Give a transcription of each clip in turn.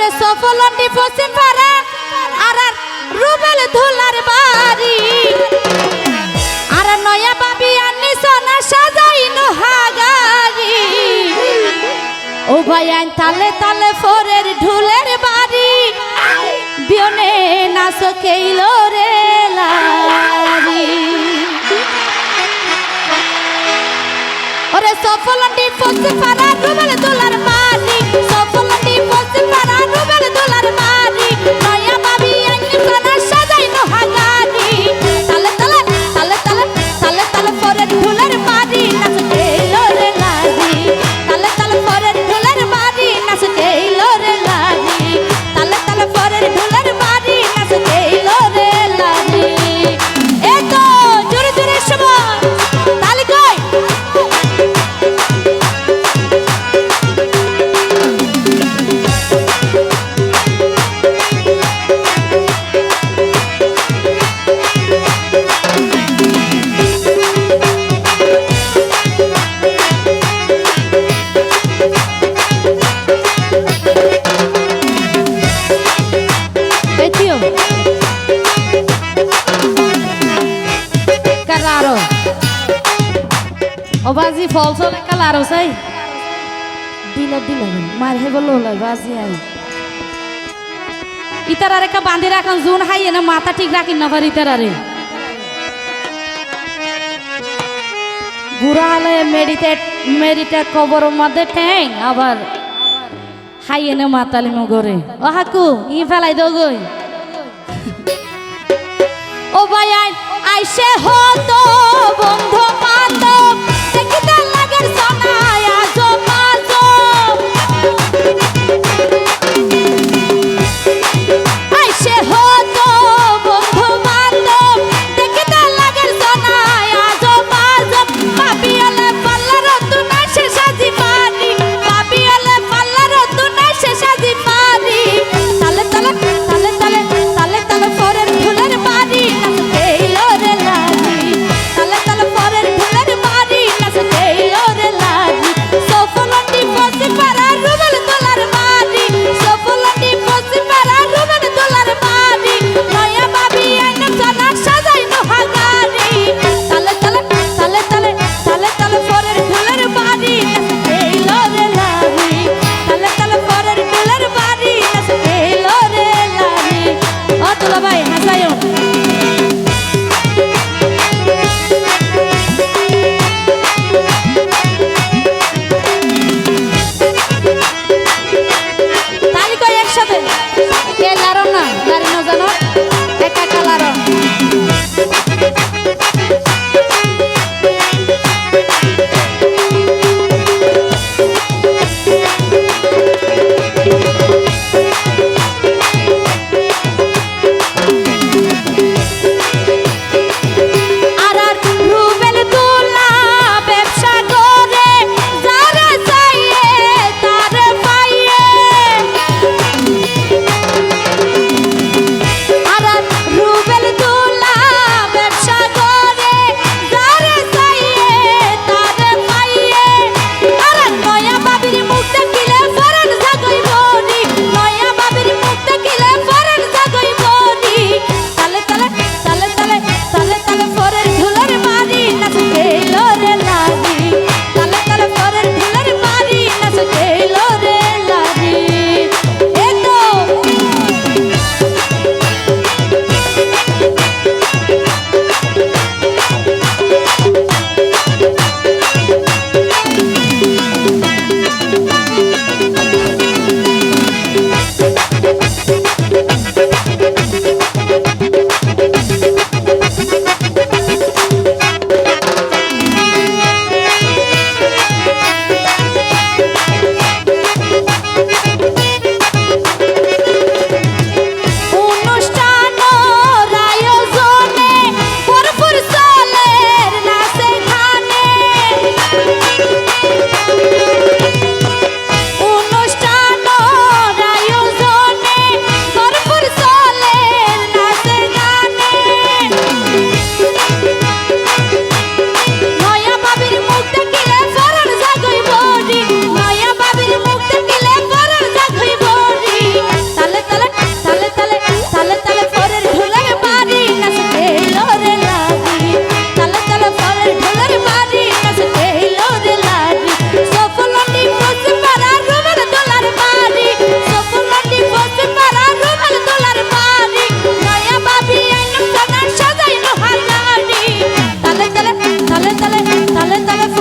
ওরে সফলন্ডি পশ্চিম পাড়া আর রুবেল ধুলার বাড়ি আর নয়া বাবি আনি সোনা সাজাইনো হাগারি ও ভাই আইন তালে তালে ফোরের ঢুলের বাড়ি বিয়নে নাচ কেইলো রে লারি ওরে সফলন্ডি পশ্চিম পাড়া রুবেল ধুলার বাড়ি সফলন্ডি পশ্চিম পাড়া রুবেল ধুলার বাড়ি নয়া বাবি আইন সোনা সাজাইনো হাগারি তালে তালে তালে তালে তালে তালে ফোরের ঢুলের বাড়ি নাচ কেইলো রে লারি তালে তালে ফোরের ঢুলের বাড়ি নাচ কেইলো রে লারি তালে তালে ফোরের ঢুলের বাড়ি নাচ কেইলো রে লারি এই তো জোরে জোরে সবাই তালি কই Claro. O bazi falso le claro sai. Dila mar he bolo la bazi ai. Itarare ka bandi rakhan zun hai na mata ঠিক রাখিন না পারি ইতারারে বুড়ালে মেডিটেট কবর মধ্যে ঠ্যাং আবার হাই না মাতালি মগরে ও হাকু ই ফেলাই দাও গই ও ভাই আইসে হতো বন্ধু বান্ধব দেখিতে লাগের সোনায় আজো বাজো আইসে হতো বন্ধু বান্ধব দেখিতে লাগের সোনায় আজো বাজো পাবিয়ালে পাল্লার তুনা সে সাজি পারি পাবিয়ালে পাল্লার তুনা সে সাজি পারি তালে তালে তালে তালে তালে তালে ফরের ঢুলের বাড়ি ব্যবসা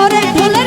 করে ঢোলে